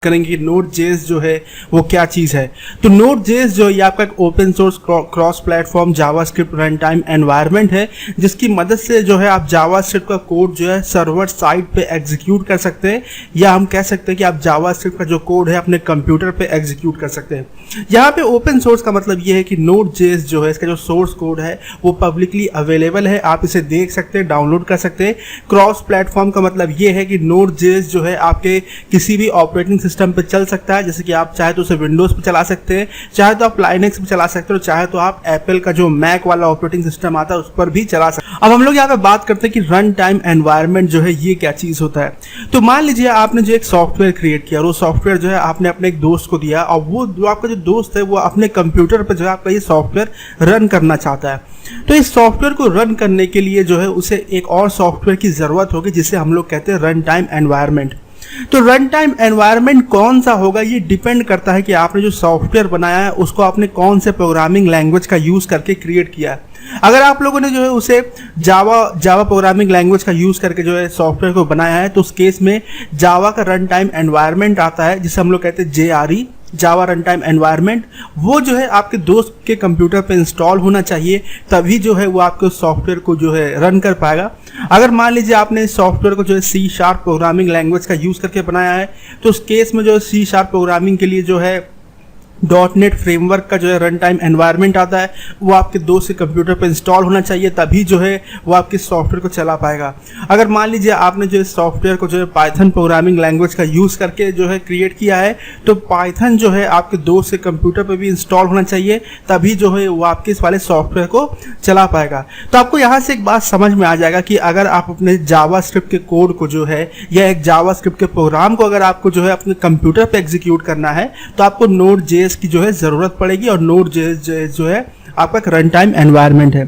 करेंगे कि Node.js जो है वो क्या चीज़ है। तो Node.js जो है ये आपका एक open source cross platform JavaScript run time environment है, जिसकी मदद से जो है आप जावास्क्रिप्ट का कोड जो है सर्वर साइड पे एग्जीक्यूट कर सकते हैं, या हम कह सकते हैं कि आप जावास्क्रिप्ट का जो कोड है अपने कंप्यूटर पे एग्जीक्यूट कर सकते हैं। यहाँ पे ओपन सोर्स का मतलब ये है कि Node.js जो है इसका जो सोर्स कोड है वो पब्लिकली अवेलेबल है, आप इसे देख सकते हैं, डाउनलोड कर सकते हैं। क्रॉस प्लेटफॉर्म का मतलब ये है कि Node.js जो है आपके किसी भी ऑपरेटिंग सिस्टम पे चल सकता है, जैसे कि आप चाहे तो उसे विंडोज पे चला सकते हैं, चाहे तो आप लाइनक्स पे चला सकते हो, चाहे तो आप एप्पल का जो मैक वाला ऑपरेटिंग सिस्टम आता है उस पर भी चला सकते हैं। अब हम लोग यहाँ पे बात करते हैं कि रन टाइम एनवायरनमेंट जो है ये क्या चीज होता है। तो मान लीजिए आपने जो एक सॉफ्टवेयर क्रिएट किया और वो सॉफ्टवेयर जो है आपने अपने एक दोस्त को दिया, और वो जो आपका जो दोस्त है वो अपने कंप्यूटर पर जो है आपका ये सॉफ्टवेयर रन करना चाहता है। तो इस सॉफ्टवेयर को रन करने के लिए जो है उसे एक और सॉफ्टवेयर की जरूरत होगी, जिसे हम लोग कहते हैं रन टाइम एनवायरनमेंट। तो रन टाइम एनवायरनमेंट कौन सा होगा ये डिपेंड करता है कि आपने जो सॉफ्टवेयर बनाया है उसको आपने कौन से प्रोग्रामिंग लैंग्वेज का यूज करके क्रिएट किया है। अगर आप लोगों ने जो है उसे जावा प्रोग्रामिंग लैंग्वेज का यूज करके जो है सॉफ्टवेयर को बनाया है, तो उस केस में जावा का रन टाइम एनवायरनमेंट आता है, जिसे हम लोग कहते हैं JRE, जावा रन टाइम एनवायरनमेंट। वो जो है आपके दोस्त के कंप्यूटर पे इंस्टॉल होना चाहिए, तभी जो है वो आपके सॉफ्टवेयर को जो है रन कर पाएगा। अगर मान लीजिए आपने इस सॉफ्टवेयर को जो है C# प्रोग्रामिंग लैंग्वेज का यूज करके बनाया है, तो उस केस में जो है C# प्रोग्रामिंग के लिए जो है .NET फ्रेमवर्क का जो है रन टाइम एनवायरनमेंट आता है, वो आपके दोस्त के कंप्यूटर पर इंस्टॉल होना चाहिए, तभी जो है वो आपके सॉफ्टवेयर को चला पाएगा। अगर मान लीजिए आपने जो इस सॉफ्टवेयर को जो है पाइथन प्रोग्रामिंग लैंग्वेज का यूज़ करके जो है क्रिएट किया है, तो पाइथन जो है आपके दोस्त के कंप्यूटर पर भी इंस्टॉल होना चाहिए, तभी जो है वो आपके इस वाले सॉफ्टवेयर को चला पाएगा। तो आपको यहाँ से एक बात समझ में आ जाएगा कि अगर आप अपने जावास्क्रिप्ट के कोड को जो है या एक जावास्क्रिप्ट के प्रोग्राम को अगर आपको जो है अपने कंप्यूटर पर एग्जीक्यूट करना है, तो आपको Node.js की जो है जरूरत पड़ेगी, और Node.js जो है आपका एक रन टाइम एनवायरनमेंट है।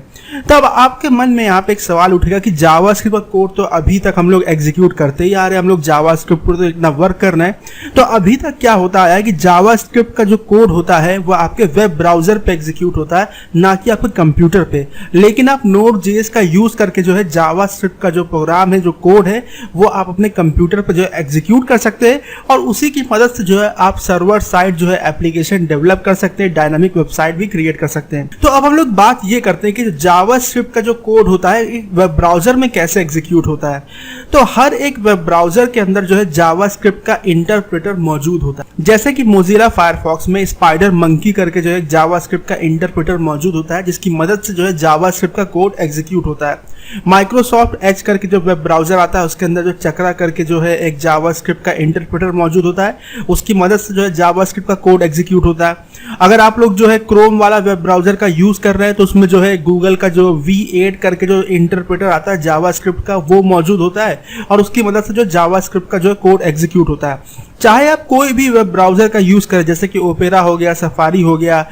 तब आपके मन में यहाँ पे एक सवाल उठेगा कि जावास्क्रिप्ट का कोड तो अभी तक हम लोग एग्जीक्यूट करते ही आ रहे हैं, हम लोग जावास्क्रिप्ट पर तो इतना वर्क करना है, तो अभी तक क्या होता है कि जावास्क्रिप्ट का जो कोड होता है वो आपके वेब ब्राउजर पे एग्जीक्यूट होता है, ना कि आपके कंप्यूटर पे। लेकिन आप Node.js का यूज करके जो है जावास्क्रिप्ट का जो प्रोग्राम है, जो कोड है, वो आप अपने कंप्यूटर पर जो है एग्जीक्यूट कर सकते हैं, और उसी की मदद से जो है आप सर्वर साइड जो है एप्लीकेशन डेवलप कर सकते हैं, डायनामिक वेबसाइट भी क्रिएट कर सकते हैं। तो अब हम लोग बात ये करते हैं कि जावास्क्रिप्ट का जो कोड होता है वेब ब्राउजर में कैसे एग्जीक्यूट होता है। तो हर एक वेब ब्राउजर के अंदर जो है जावास्क्रिप्ट का इंटरप्रेटर मौजूद होता है, जैसे कि मोजिला फायरफॉक्स में स्पाइडर मंकी करके जो है जावास्क्रिप्ट का इंटरप्रेटर मौजूद होता है, जिसकी मदद से जो है जावास्क्रिप्ट का कोड एग्जीक्यूट होता है। माइक्रोसॉफ्ट एज करके जो वेब ब्राउजर आता है उसके अंदर जो चक्रा करके जो है एक जावास्क्रिप्ट का इंटरप्रेटर मौजूद होता है, उसकी मदद से जो है जावास्क्रिप्ट का कोड एग्जीक्यूट होता है। अगर आप लोग जो है क्रोम वाला वेब ब्राउजर का यूज कर रहे हैं, तो उसमें जो है गूगल का जो V8 करके जो इंटरप्रेटर आता है जावास्क्रिप्ट का, वो मौजूद होता है, और उसकी मदद से जो जावास्क्रिप्ट का जो है कोड एग्जीक्यूट होता है। चाहे आप कोई भी वेब ब्राउजर का यूज करें, जैसे कि ओपेरा हो गया, सफारी हो गया,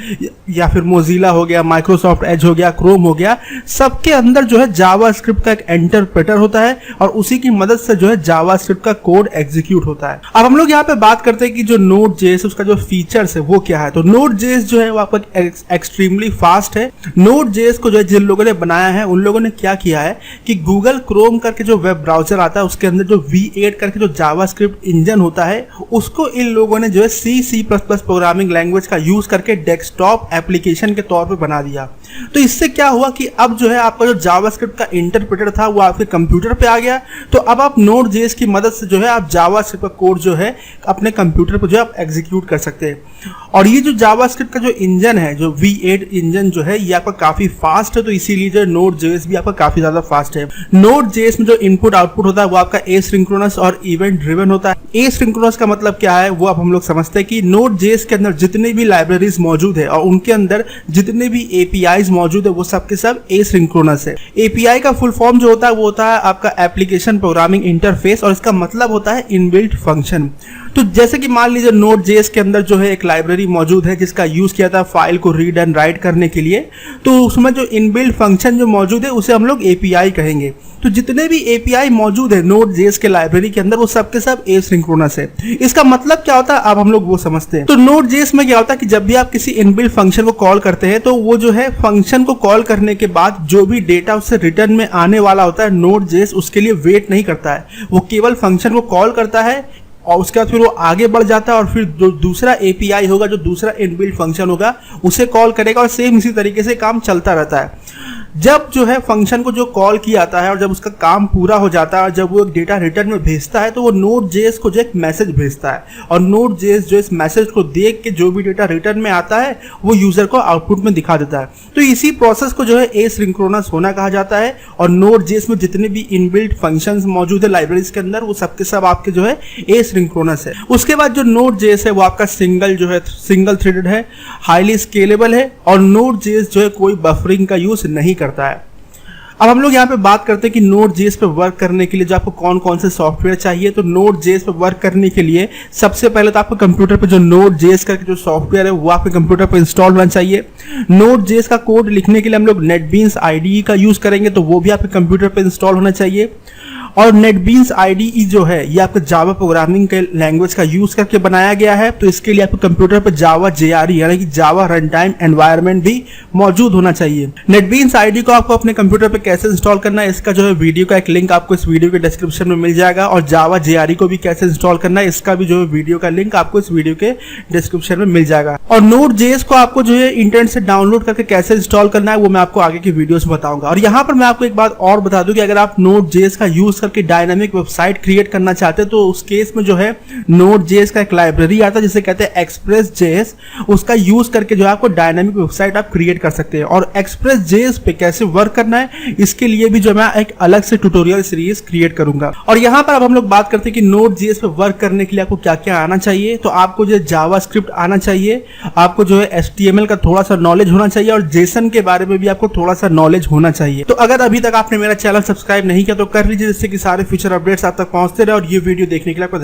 या फिर मोजिला हो गया, माइक्रोसॉफ्ट एज हो गया, क्रोम हो गया, सबके अंदर जो है जावास्क्रिप्ट का एक इंटरप्रेटर होता है, और उसी की मदद से जो है जावास्क्रिप्ट का कोड एग्जीक्यूट होता है। अब हम लोग यहाँ पे बात करते हैं कि जो Node.js उसका जो फीचर्स है वो क्या है। तो Node.js जो है वो आपका एक्सट्रीमली फास्ट है। Node.js को जो है जिन लोगों ने बनाया है उन लोगों ने क्या किया है कि गूगल क्रोम करके जो वेब ब्राउजर आता है उसके अंदर जो V8 करके जो जावास्क्रिप्ट इंजन होता है, उसको इन लोगों ने जो है C++ प्रोग्रामिंग लैंग्वेज का यूज करके डेस्कटॉप एप्लीकेशन के तौर पे बना दिया। तो इससे क्या हुआ कि अब जो है आपका जो जावास्क्रिप्ट का इंटरप्रेटर था वो आपके कंप्यूटर पे आ गया। तो अब आप Node.js की मदद से जो है आप जावास्क्रिप्ट का कोड जो है अपने कंप्यूटर पर जो है आप एग्जीक्यूट कर सकते हैं। और ये जो जावास्क्रिप्ट का जो इंजन है, जो V8 इंजन जो है, ये आपका काफी फास्ट है, तो इसीलिए जो Node.js भी आपका काफी ज्यादा फास्ट है। Node.js में जो इनपुट आउटपुट होता है वो आपका एसिंक्रोनस और इवेंट ड्रिवन होता है। एसिंक्रोनस का मतलब क्या है वो अब हम लोग समझते हैं कि Node.js के अंदर जितने भी लाइब्रेरीज मौजूद है और उनके अंदर जितने भी APIs मौजूद है वो सब के सब एसिंक्रोनस है। API का फुल फॉर्म जो होता है वो होता है आपका एप्लीकेशन प्रोग्रामिंग इंटरफेस, और इसका मतलब होता है इनबिल्ट फंक्शन। तो जैसे कि मान लीजिए Node.js के अंदर जो है एक लाइब्रेरी मौजूद है जिसका यूज किया था फाइल को रीड एंड राइट करने के लिए, तो उसमें जो इनबिल्ट फंक्शन जो मौजूद है उसे हम लोग API कहेंगे। तो जितने भी API मौजूद है Node.js के लाइब्रेरी के अंदर वो सब के सब एसिंक्रोनस है। इसका मतलब क्या होता है अब हम लोग वो समझते हैं। तो Node.js में क्या होता है कि जब भी आप किसी इनबिल्ट फंक्शन को कॉल करते हैं, तो वो जो है फंक्शन को कॉल करने के बाद जो भी डेटा उससे रिटर्न में आने वाला होता है, Node.js उसके लिए वेट नहीं करता है, वो केवल फंक्शन को कॉल करता है, और उसके बाद फिर वो आगे बढ़ जाता है और फिर जो दूसरा एपीआई होगा, जो दूसरा इनबिल्ट फंक्शन होगा, उसे कॉल करेगा और सेम इसी तरीके से काम चलता रहता है। जब जो है फंक्शन को जो कॉल किया जाता है और जब उसका काम पूरा हो जाता है और जब वो एक डेटा रिटर्न में भेजता है तो वो Node.js को जो एक मैसेज भेजता है और Node.js जो इस मैसेज को देख के जो भी डेटा रिटर्न में आता है वो यूजर को आउटपुट में दिखा देता है। तो इसी प्रोसेस को जो है एसिंक्रोनस होना कहा जाता है। और Node.js में जितने भी इनबिल्ट फंक्शंस मौजूद है लाइब्रेरीज के अंदर, वो सबके सब आपके जो है एसिंक्रोनस है। उसके बाद जो Node.js है वो आपका सिंगल थ्रेडेड है, हाईली स्केलेबल है और Node.js जो है कोई बफरिंग का यूज नहीं करता है। अब हम लोग यहाँ पे बात करते हैं कि Node.js पे वर्क करने के लिए जो आपको कौन कौन से सॉफ्टवेयर चाहिए। तो Node.js पे वर्क करने के लिए सबसे पहले तो आपको कंप्यूटर पे जो Node.js का जो सॉफ्टवेयर है वो आपके कंप्यूटर पे इंस्टॉल होना चाहिए। Node.js का कोड लिखने के लिए हम लोग NetBeans IDE का यूज करेंगे, तो वो भी आपके कंप्यूटर पे इंस्टॉल होना चाहिए। और NetBeans IDE जो है ये आपका जावा प्रोग्रामिंग के लैंग्वेज का यूज करके बनाया गया है, तो इसके लिए आपको कंप्यूटर पर जावा JRE यानी कि जावा रन टाइम एनवायरनमेंट भी मौजूद होना चाहिए। NetBeans IDE को आपको अपने कंप्यूटर पे कैसे इंस्टॉल करना है इसका जो है वीडियो का एक लिंक आपको इस वीडियो के डिस्क्रिप्शन में मिल जाएगा, और जावा JRE को भी कैसे इंस्टॉल करना है इसका भी जो है वीडियो का लिंक आपको इस वीडियो के डिस्क्रिप्शन में मिल जाएगा। और Node.js को आपको जो है इंटरनेट से डाउनलोड करके कैसे इंस्टॉल करना है वो मैं आपको आगे की वीडियोस में बताऊंगा। और यहाँ पर मैं आपको एक बात और बता दूं कि अगर आप Node.js का यूज करके डायनामिक वेबसाइट क्रिएट करना चाहते हैं तो उस केस में जो है Node.js का एक लाइब्रेरी आता है जिसे कहते हैं Express.js, उसका यूज करके जो है आपको डायनामिक वेबसाइट आप क्रिएट कर सकते हैं। और Express.js पे कैसे वर्क करना है इसके लिए भी जो मैं एक अलग से ट्यूटोरियल सीरीज क्रिएट करूंगा। और यहाँ पर अब हम लोग बात करते हैं कि Node.js पे वर्क करने के लिए आपको क्या क्या आना चाहिए। तो आपको जो जावास्क्रिप्ट आना चाहिए, आपको जो है HTML का थोड़ा सा नॉलेज होना चाहिए और JSON के बारे में भी आपको थोड़ा सा नॉलेज होना चाहिए। तो अगर अभी तक आपने मेरा चैनल सब्सक्राइब नहीं किया तो कर लीजिए, जिससे कि सारे फ्यूचर अपडेट्स आप तक पहुंचते रहे। और ये वीडियो देखने के लिए आपको